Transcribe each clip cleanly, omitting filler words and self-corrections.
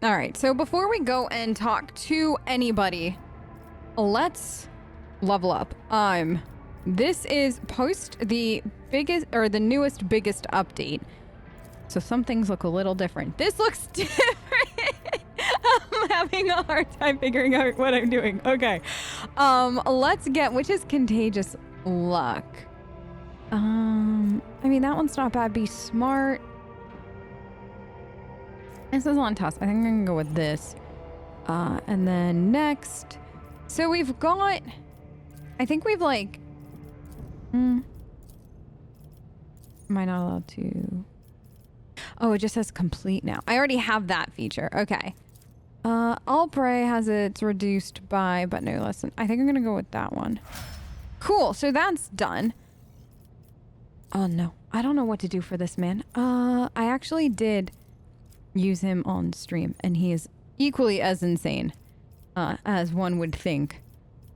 All right, so before we go and talk to anybody, let's level up. This is post the biggest or the newest biggest update. So some things look a little different. This looks different. I'm having a hard time figuring out what I'm doing. Okay. Let's get, which is contagious luck. I mean, that one's not bad. Be smart. This is on task. I think I'm gonna go with this. And then next. So we've got, I think we've like, am I not allowed to? Oh, it just says complete now. I already have that feature. Okay. All prey has its reduced by, but no less than. I think I'm gonna go with that one. Cool. So that's done. Oh no, I don't know what to do for this man. I actually did use him on stream, and he is equally as insane as one would think.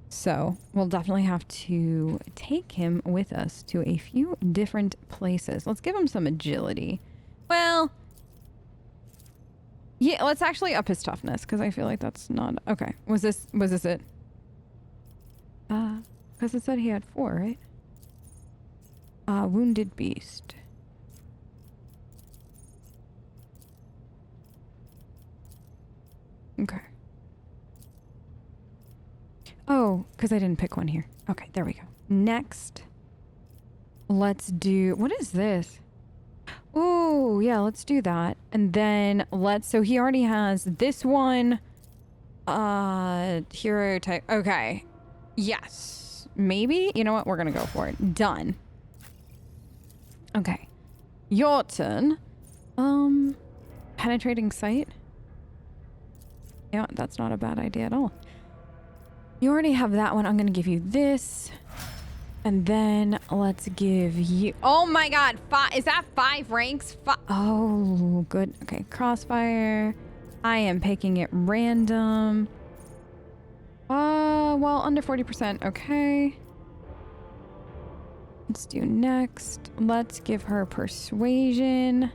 So we'll definitely have to take him with us to a few different places. Let's give him some agility. Well, yeah, let's actually up his toughness because I feel like that's not okay. Was this it? Because it said he had 4, right? Wounded beast. Okay. Oh, because I didn't pick one here. Okay, there we go. Next, let's do, what is this? Oh, yeah, let's do that. And then so he already has this one. Hero type. Okay. Yes. Maybe? You know what? We're going to go for it. Done. Okay. Your turn. Penetrating sight. Yeah, that's not a bad idea at all. You already have that one. I'm going to give you this. And then let's give you... Oh my god. Is that 5 ranks? Oh, good. Okay, crossfire. I am picking it random. Well, under 40%. Okay. Let's do next. Let's give her persuasion.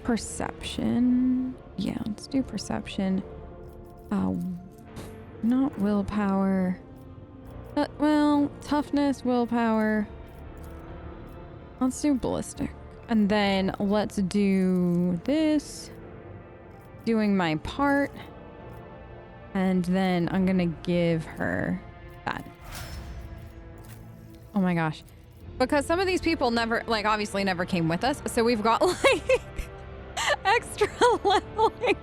Perception. Yeah, let's do perception. Not willpower. Well, toughness, willpower. Let's do ballistic. And then let's do this. Doing my part. And then I'm gonna give her that. Oh my gosh. Because some of these people never, like, obviously never came with us. So we've got, like, extra leveling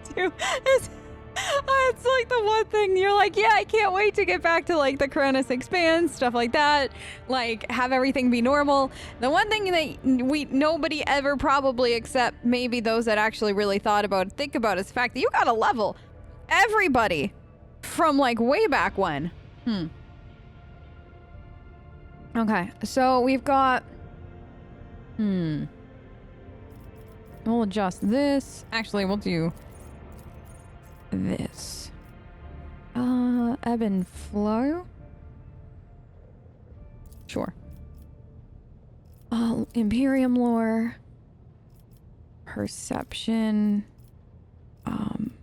to do. It's like the one thing you're like, yeah, I can't wait to get back to like the Koronus Expanse, stuff like that. Like have everything be normal. The one thing that nobody ever probably except maybe those that actually really think about is the fact that you gotta level everybody from like way back when. Okay, so we've got, we'll adjust this. Actually, we'll do this. Ebb and flow? Sure. Imperium lore. Perception. I'm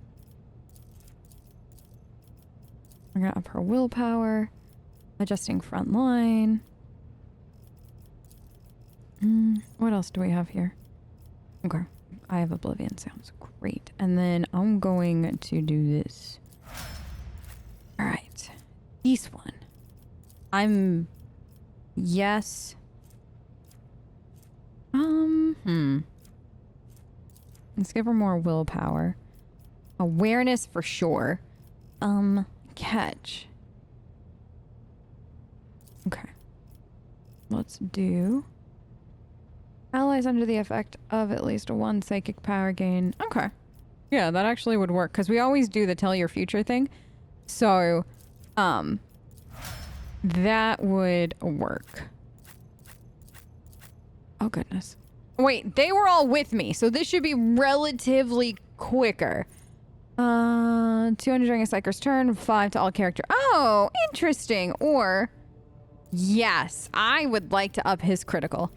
gonna up her willpower. Adjusting front line. What else do we have here? Okay. I have Oblivion. Sounds great. And then I'm going to do this. All right. This one. Yes. Let's give her more willpower. Awareness for sure. Catch. Okay. Let's do... Allies under the effect of at least 1 psychic power gain. Okay. Yeah, that actually would work, because we always do the tell your future thing. So, that would work. Oh, goodness. Wait, they were all with me, so this should be relatively quicker. 200 during a Psyker's turn, 5 to all character. Oh, interesting. Or, yes, I would like to up his critical.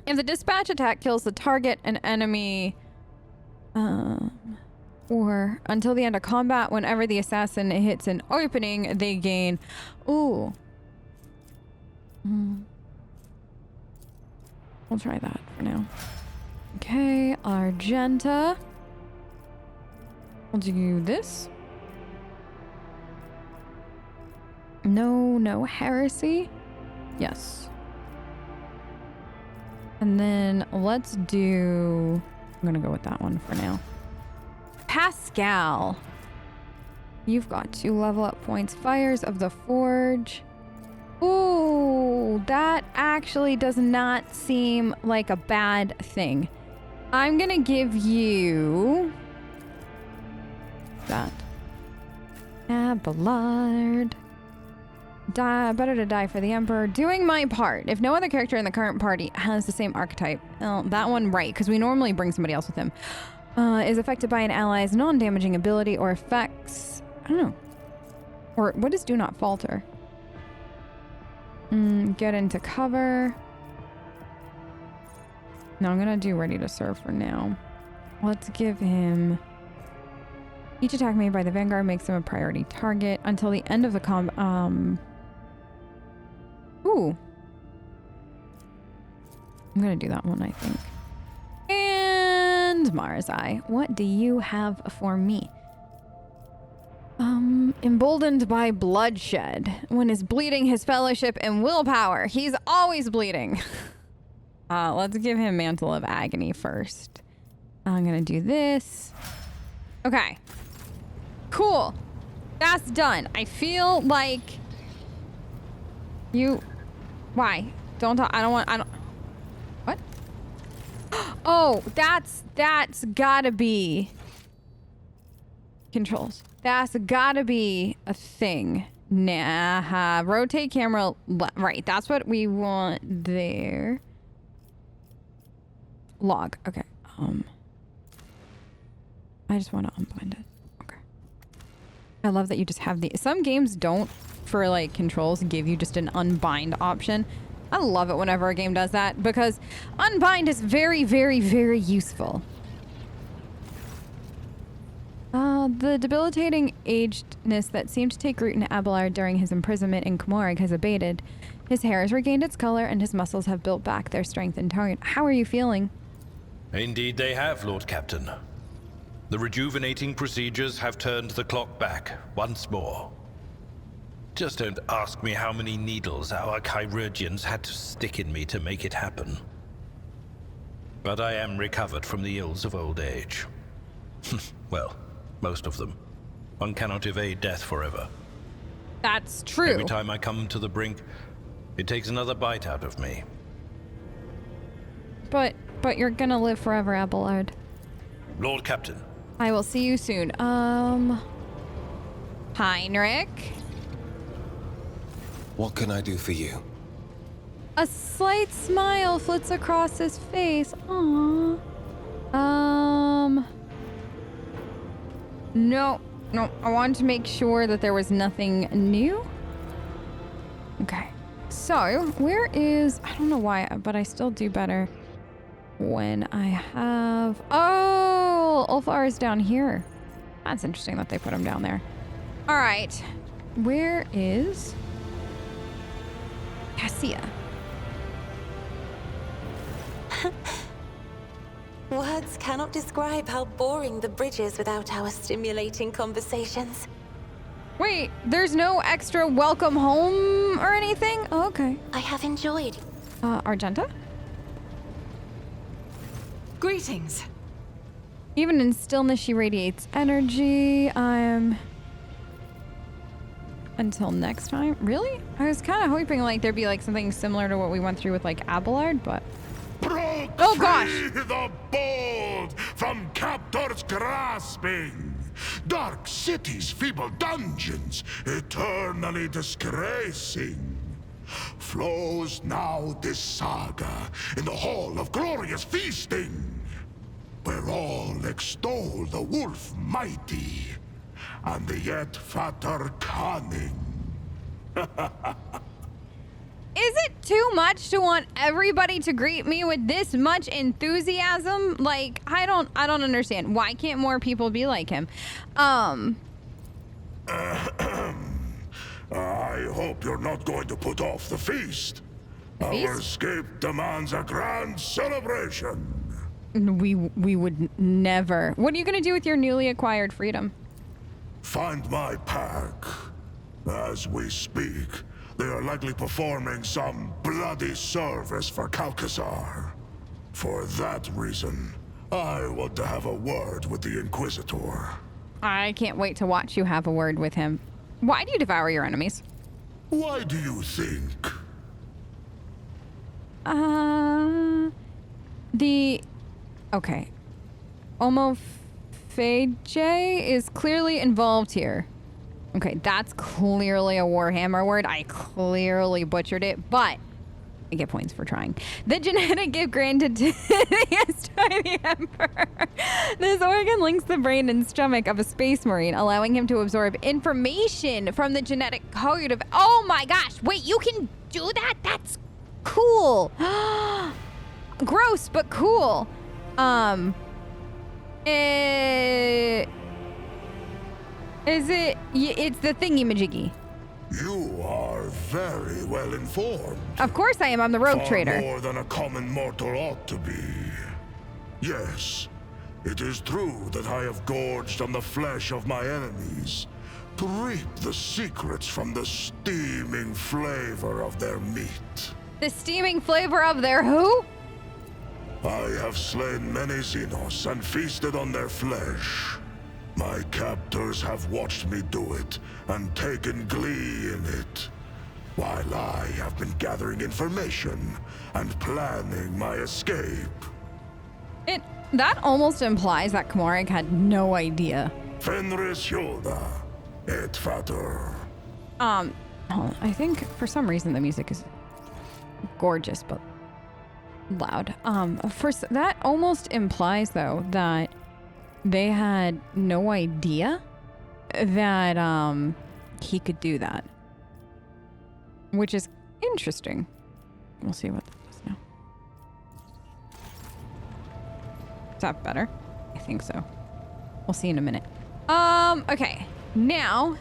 If the dispatch attack kills the target, an enemy, or until the end of combat, whenever the assassin hits an opening, they gain. Ooh. We'll try that for now. Okay, Argenta. We'll do this. No heresy. Yes. And then let's do... I'm gonna go with that one for now. Pascal. You've got 2 level up points. Fires of the Forge. Ooh, that actually does not seem like a bad thing. I'm gonna give you... that. Abelard. Better to die for the Emperor. Doing my part. If no other character in the current party has the same archetype, that one right, because we normally bring somebody else with him, is affected by an ally's non-damaging ability or effects. I don't know. Or what is Do Not Falter? Get into cover. No, I'm gonna do Ready to Serve for now. Let's give him... Each attack made by the Vanguard makes him a priority target until the end of the Ooh. I'm gonna do that one, I think. And Marsai, what do you have for me? Emboldened by bloodshed. When he's bleeding his fellowship and willpower. He's always bleeding. Let's give him Mantle of Agony first. I'm gonna do this. Okay. Cool. That's done. I feel like you... Why? Don't talk. I don't... What? Oh, that's gotta be... Controls. That's gotta be a thing. Nah. Rotate camera... Right. That's what we want there. Log. Okay. I just want to unbind it. Okay. I love that you just have the... Some games don't, for like controls, give you just an unbind option. I love it whenever a game does that because unbind is very, very, very useful. The debilitating agedness that seemed to take root in Abelard during his imprisonment in Comorig has abated. His hair has regained its color and his muscles have built back their strength and tone. How are you feeling? Indeed they have, Lord Captain. The rejuvenating procedures have turned the clock back once more. Just don't ask me how many needles our chirurgeons had to stick in me to make it happen. But I am recovered from the ills of old age. Well, most of them. One cannot evade death forever. That's true. Every time I come to the brink, it takes another bite out of me. But you're gonna live forever, Abelard. Lord Captain. I will see you soon. Heinrich? What can I do for you? A slight smile flits across his face. Aww. No, I wanted to make sure that there was nothing new. Okay. So, where is... I don't know why, but I still do better when I have... Oh! Ulfar is down here. That's interesting that they put him down there. All right. Where is... Cassia? Words cannot describe how boring the bridge is without our stimulating conversations. Wait, there's no extra welcome home or anything? Oh, okay. I have enjoyed. Argenta? Greetings. Even in stillness, she radiates energy. Until next time? Really? I was kind of hoping like there'd be like something similar to what we went through with like Abelard, but... Oh gosh! The bold from captors grasping, dark cities, feeble dungeons, eternally disgracing. Flows now this saga in the hall of glorious feasting, where all extol the wolf mighty and the 'yet fatter cunning. Is it too much to want everybody to greet me with this much enthusiasm? Like, I don't understand. Why can't more people be like him? I hope you're not going to put off the feast. Our escape demands a grand celebration. We would never. What are you going to do with your newly acquired freedom? Find my pack. As we speak, they are likely performing some bloody service for Calcazar. For that reason, I want to have a word with the Inquisitor. I can't wait to watch you have a word with him. Why do you devour your enemies? Why do you think? Okay. Omophagy is clearly involved here. Okay, that's clearly a Warhammer word. I clearly butchered it, but I get points for trying. The genetic gift granted to yes, by the Emperor. This organ links the brain and stomach of a space marine, allowing him to absorb information from the genetic code of... Oh my gosh, wait, you can do that? That's cool. Gross, but cool. It's the thingy-majiggy. You are very well informed. Of course I am. I'm the rogue Far trader. more than a common mortal ought to be. Yes, it is true that I have gorged on the flesh of my enemies to reap the secrets from the steaming flavor of their meat. The steaming flavor of their who? I have slain many Xenos and feasted on their flesh. My captors have watched me do it and taken glee in it, while I have been gathering information and planning my escape. That almost implies that Komorik had no idea. Fenris Hilda, et Vater. I think for some reason the music is gorgeous but loud. That almost implies though that they had no idea that he could do that, which is interesting. We'll see what that does now. Is that better? I think so. We'll see in a minute. Okay. Now,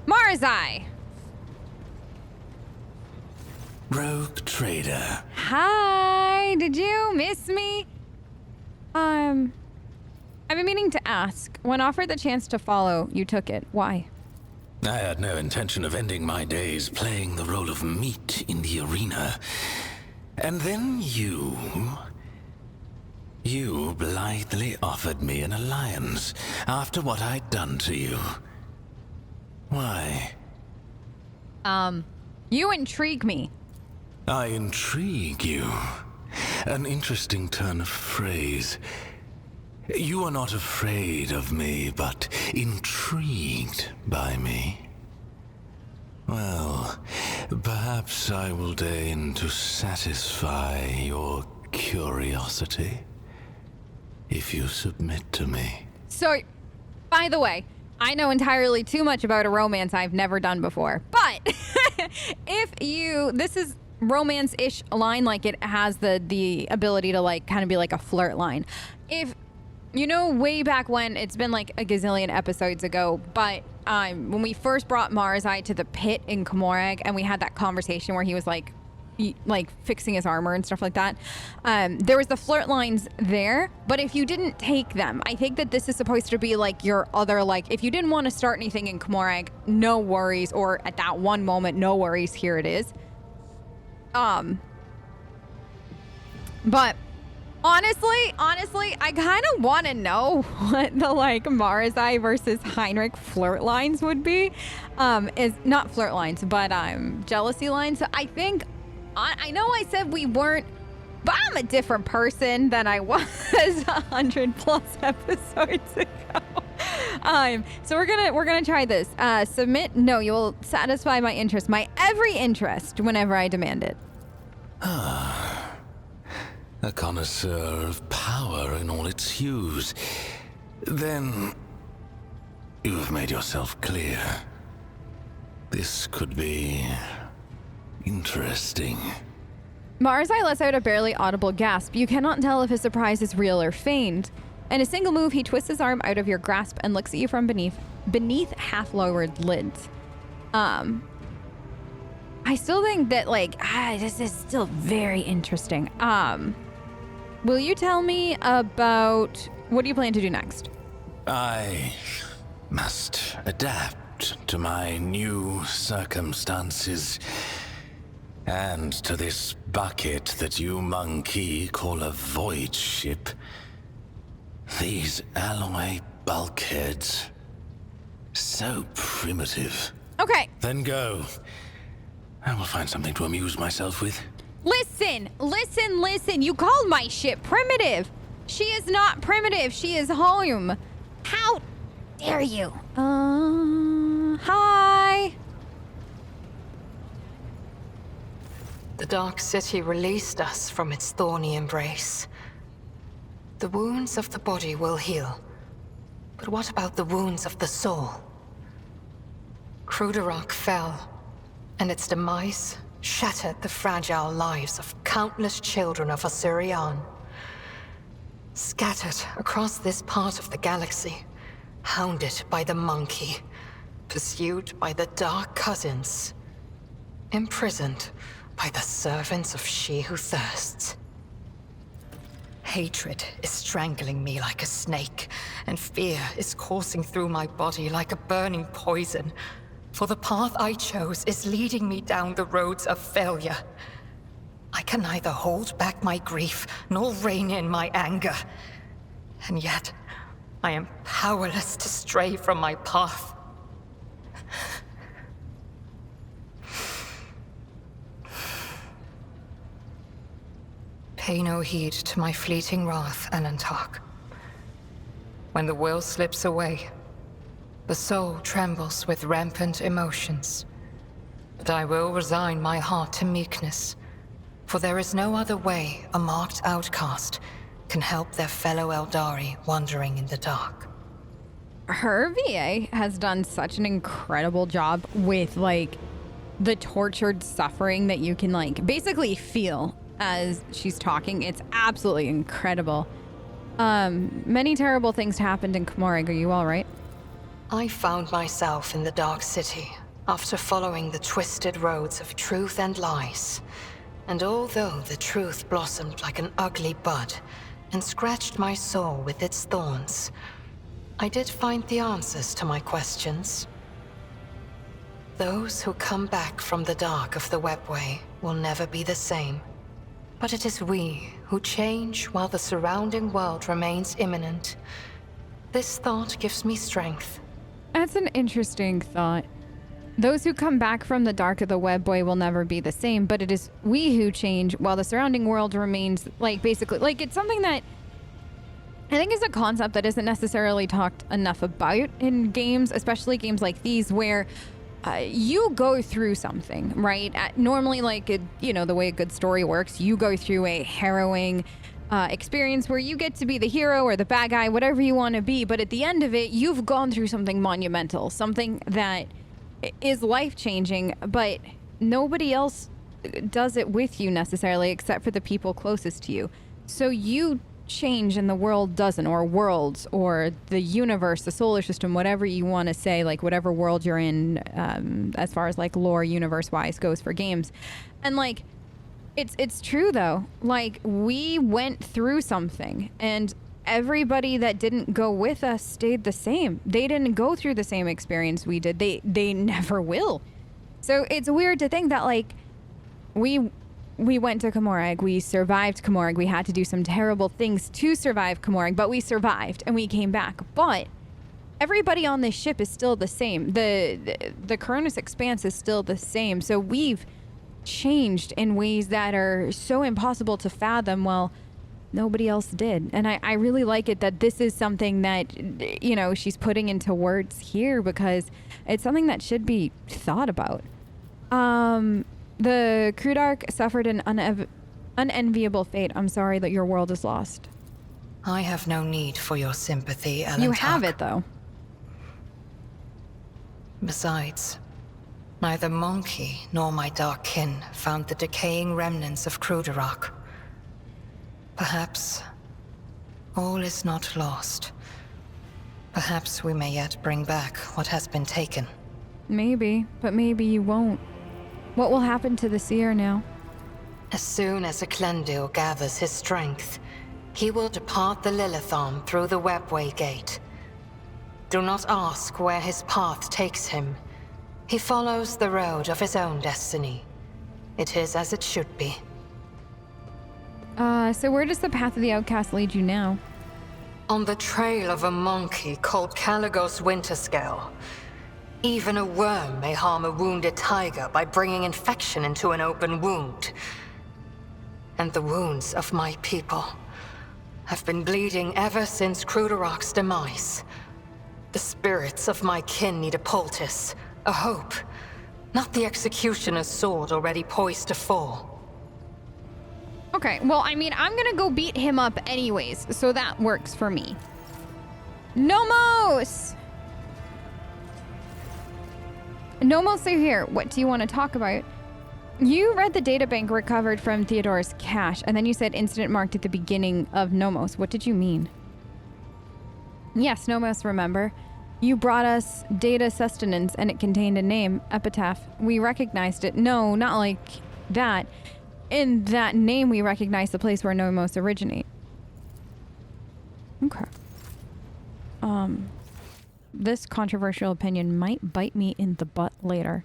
Marsai. Rogue trader. Hi. Did you miss me? I've been meaning to ask. When offered the chance to follow, you took it. Why? I had no intention of ending my days playing the role of meat in the arena. And then you blithely offered me an alliance after what I'd done to you. Why? You intrigue me. I intrigue you. An interesting turn of phrase. You are not afraid of me, but intrigued by me. Well, perhaps I will deign to satisfy your curiosity, if you submit to me. So, by the way, I know entirely too much about a romance I've never done before, but this is romance-ish line, like it has the ability to like kind of be like a flirt line. If you know, way back when, it's been like a gazillion episodes ago, but when we first brought Marsai to the pit in Komorik and we had that conversation where he was like fixing his armor and stuff like that, there was the flirt lines there, but if you didn't take them, I think that this is supposed to be like your other, like, if you didn't want to start anything in Komorik, no worries, or at that one moment, no worries, here it is. But honestly, I kind of want to know what the like Marsai versus Heinrich flirt lines would be. Is not flirt lines, but jealousy lines. So I think I know I said we weren't, but I'm a different person than I was 100+ episodes ago. So we're gonna try this. Submit. No, you will satisfy my interest, my every interest, whenever I demand it. A connoisseur of power in all its hues. Then you have made yourself clear. This could be Interesting. Marsai lets out a barely audible gasp. You cannot tell if his surprise is real or feigned. In a single move, he twists his arm out of your grasp and looks at you from beneath half-lowered lids. I still think that, like, this is still very interesting. Will you tell me about what do you plan to do next? I must adapt to my new circumstances and to this bucket that you monkey call a void ship. These alloy bulkheads, so primitive. Okay. Then go. I will find something to amuse myself with. Listen. You called my ship primitive. She is not primitive. She is home. How dare you? Hi. The Dark City released us from its thorny embrace. The wounds of the body will heal. But what about the wounds of the soul? Cruderach fell, and its demise shattered the fragile lives of countless children of Osirian. Scattered across this part of the galaxy, hounded by the monkey, pursued by the Dark Cousins, imprisoned by the servants of She Who Thirsts. Hatred is strangling me like a snake, and fear is coursing through my body like a burning poison. For the path I chose is leading me down the roads of failure. I can neither hold back my grief nor rein in my anger. And yet, I am powerless to stray from my path. Pay no heed to my fleeting wrath, Anantak. When the will slips away, the soul trembles with rampant emotions. But I will resign my heart to meekness, for there is no other way a marked outcast can help their fellow Eldari wandering in the dark. Her VA has done such an incredible job with, like, the tortured suffering that you can, like, basically feel as she's talking. It's absolutely incredible. Many terrible things happened in Comorig. Are you all right? I found myself in the Dark City after following the twisted roads of truth and lies. And although the truth blossomed like an ugly bud and scratched my soul with its thorns, I did find the answers to my questions. Those who come back from the dark of the webway will never be the same. But it is we who change while the surrounding world remains imminent. This thought gives me strength. That's an interesting thought. Those who come back from the dark of the webway will never be the same, but it is we who change while the surrounding world remains, like, basically, like, it's something that I think is a concept that isn't necessarily talked enough about in games, especially games like these, where you go through something, right? Normally, like, the way a good story works, you go through a harrowing experience where you get to be the hero or the bad guy, whatever you want to be. But at the end of it, you've gone through something monumental, something that is life-changing, but nobody else does it with you necessarily, except for the people closest to you. So you change and the world doesn't, or worlds, or the universe, the solar system, whatever you want to say, like whatever world you're in, as far as like lore universe-wise goes for games. And like, it's true though. Like, we went through something, and everybody that didn't go with us stayed the same. They didn't go through the same experience we did. They never will. So it's weird to think that, like, we went to Comorig, we survived Comorig, we had to do some terrible things to survive Comorig, but we survived and we came back. But everybody on this ship is still the same. The Koronus Expanse is still the same. So we've changed in ways that are so impossible to fathom. Well, nobody else did. And I really like it that this is something that, you know, she's putting into words here, because it's something that should be thought about. The Crudarch suffered an unenviable fate. I'm sorry that your world is lost. I have no need for your sympathy, Ellen. You have it, though. Besides, Neither Monkey nor my dark kin found the decaying remnants of Kruderok. Perhaps all is not lost. Perhaps we may yet bring back what has been taken. Maybe, but maybe you won't. What will happen to the seer now? As soon as Eklendil gathers his strength, he will depart the Lilithon through the Webway Gate. Do not ask where his path takes him. He follows the road of his own destiny. It is as it should be. So where does the path of the outcast lead you now? On the trail of a monkey called Caligos Winterscale. Even a worm may harm a wounded tiger by bringing infection into an open wound. And the wounds of my people have been bleeding ever since Kruderok's demise. The spirits of my kin need a poultice, a hope, not the executioner's sword already poised to fall. Okay, well, I mean, I'm gonna go beat him up anyways, so that works for me. Nomos! Nomos are here. What do you want to talk about? You read the databank recovered from Theodore's cache, and then you said incident marked at the beginning of Nomos. What did you mean? Yes, Nomos, remember. You brought us data sustenance, and it contained a name, Epitaph. We recognized it. No, not like that. In that name, we recognized the place where Nomos originate. Okay. This controversial opinion might bite me in the butt later.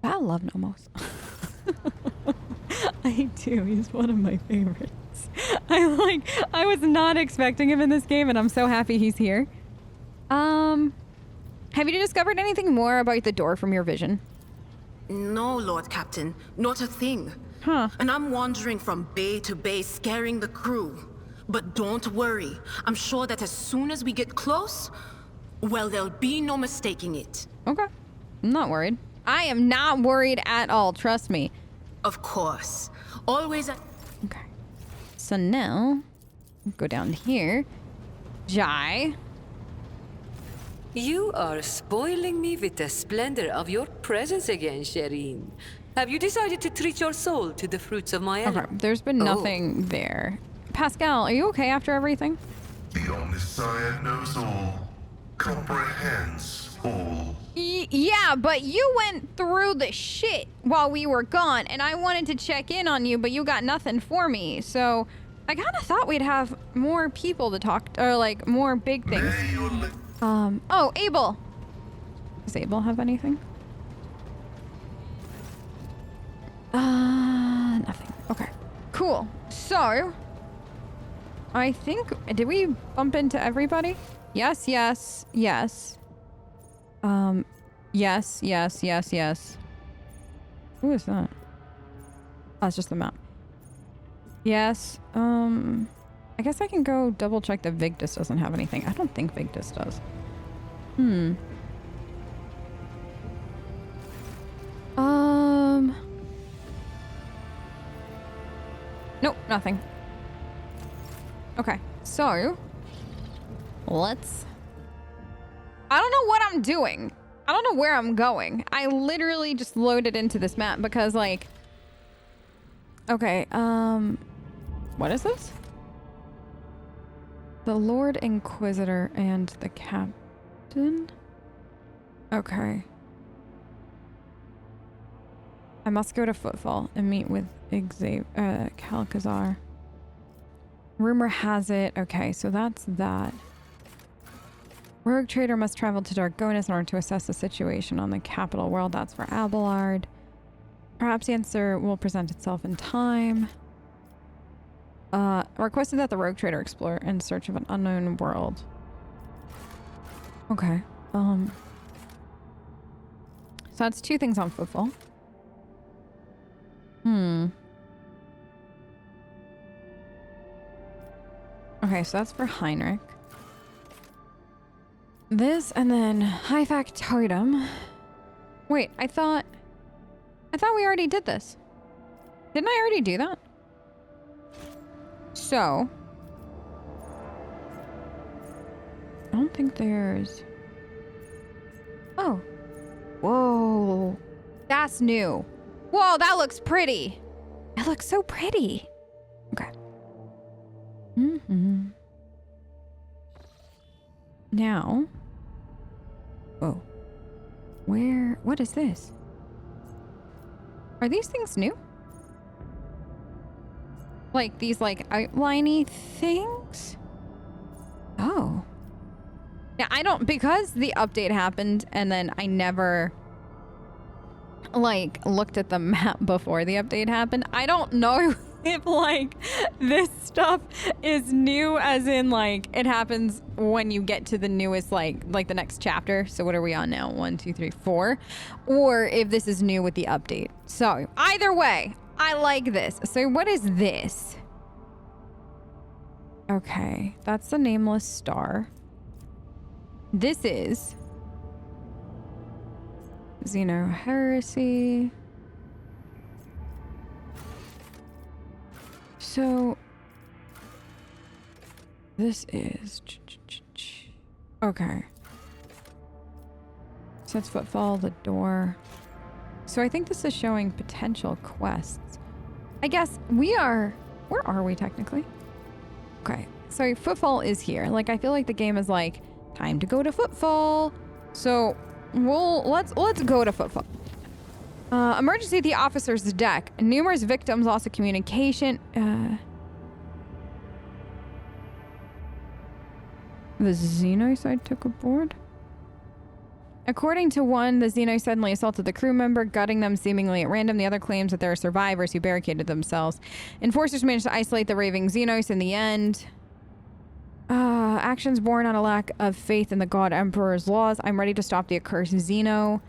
I love Nomos. I do. He's one of my favorites. I was not expecting him in this game, and I'm so happy he's here. Have you discovered anything more about the door from your vision? No, Lord Captain. Not a thing. Huh. And I'm wandering from bay to bay, scaring the crew. But don't worry. I'm sure that as soon as we get close, well, there'll be no mistaking it. Okay. I'm not worried. I am not worried at all. Trust me. Of course. Always at... Okay. So now, go down here. Jai. You are spoiling me with the splendor of your presence again, Shireen. Have you decided to treat your soul to the fruits of my Okay, there's been nothing there. Pascal, are you okay after everything? The Omniscient knows all, comprehends all. Yeah, but you went through the shit while we were gone, and I wanted to check in on you, but you got nothing for me. So I kind of thought we'd have more people to talk, or like more big things. Oh, Abel. Does Abel have anything? Nothing. Okay, cool. So, I think, did we bump into everybody? Yes, yes, yes. Yes, yes, yes, yes. Who is that? Oh, it's just the map. Yes, I guess I can go double check that Vigdis doesn't have anything. I don't think Vigdis does. Nope, nothing. Okay, so let's... I don't know what I'm doing. I don't know where I'm going. I literally just loaded into this map because, like... Okay, what is this? The Lord Inquisitor and the Captain? Okay. I must go to Footfall and meet with Calcazar. Rumor has it. Okay, so that's that. Rogue Trader must travel to Dargonis in order to assess the situation on the capital world. That's for Abelard. Perhaps the answer will present itself in time. Requested that the Rogue Trader explore in search of an unknown world. Okay. So that's two things on Footfall. Okay, so that's for Heinrich. This and then High Factotum. Wait, I thought we already did this. Didn't I already do that? So I don't think there's... Oh. Whoa. That's new. Whoa, that looks pretty. It looks so pretty. Okay. Now. Whoa. What is this? Are these things new? Like these like outliney things? Oh. Yeah, I don't, because the update happened and then I never like looked at the map before the update happened. I don't know if like this stuff is new, as in like it happens when you get to the newest like the next chapter. So what are we on now? 1, 2, 3, 4. Or if this is new with the update. So either way, I like this. So what is this? Okay, that's the nameless star. This is Xeno Heresy. So this is okay. So that's Footfall, the door. So I think this is showing potential quests. I guess we are, where are we technically? Okay, so Footfall is here. Like I feel like the game is like, time to go to Footfall. So let's go to Footfall. Emergency at the officer's deck. Numerous victims lost of communication. The Xenocide took aboard? According to one, the Xeno suddenly assaulted the crew member, gutting them seemingly at random. The other claims that there are survivors who barricaded themselves. Enforcers managed to isolate the raving Xenos in the end. Actions born on a lack of faith in the God Emperor's laws. I'm ready to stop the accursed Xeno.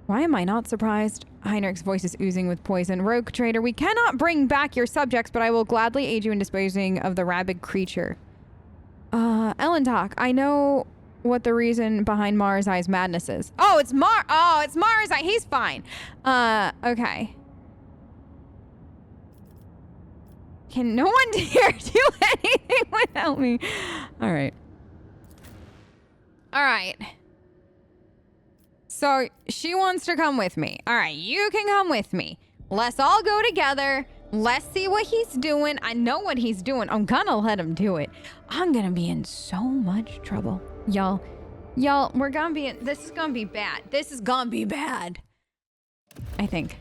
Why am I not surprised? Heinrich's voice is oozing with poison. Rogue trader, we cannot bring back your subjects, but I will gladly aid you in disposing of the rabid creature. Ellentalk, I know what the reason behind Marsai's madness is. Oh, it's Marsai. He's fine. Okay. Can no one dare do anything without me? All right. All right. So she wants to come with me. All right, you can come with me. Let's all go together. Let's see what he's doing. I know what he's doing. I'm gonna let him do it. I'm gonna be in so much trouble. Y'all, we're gonna be in, this is gonna be bad. This is gonna be bad. I think.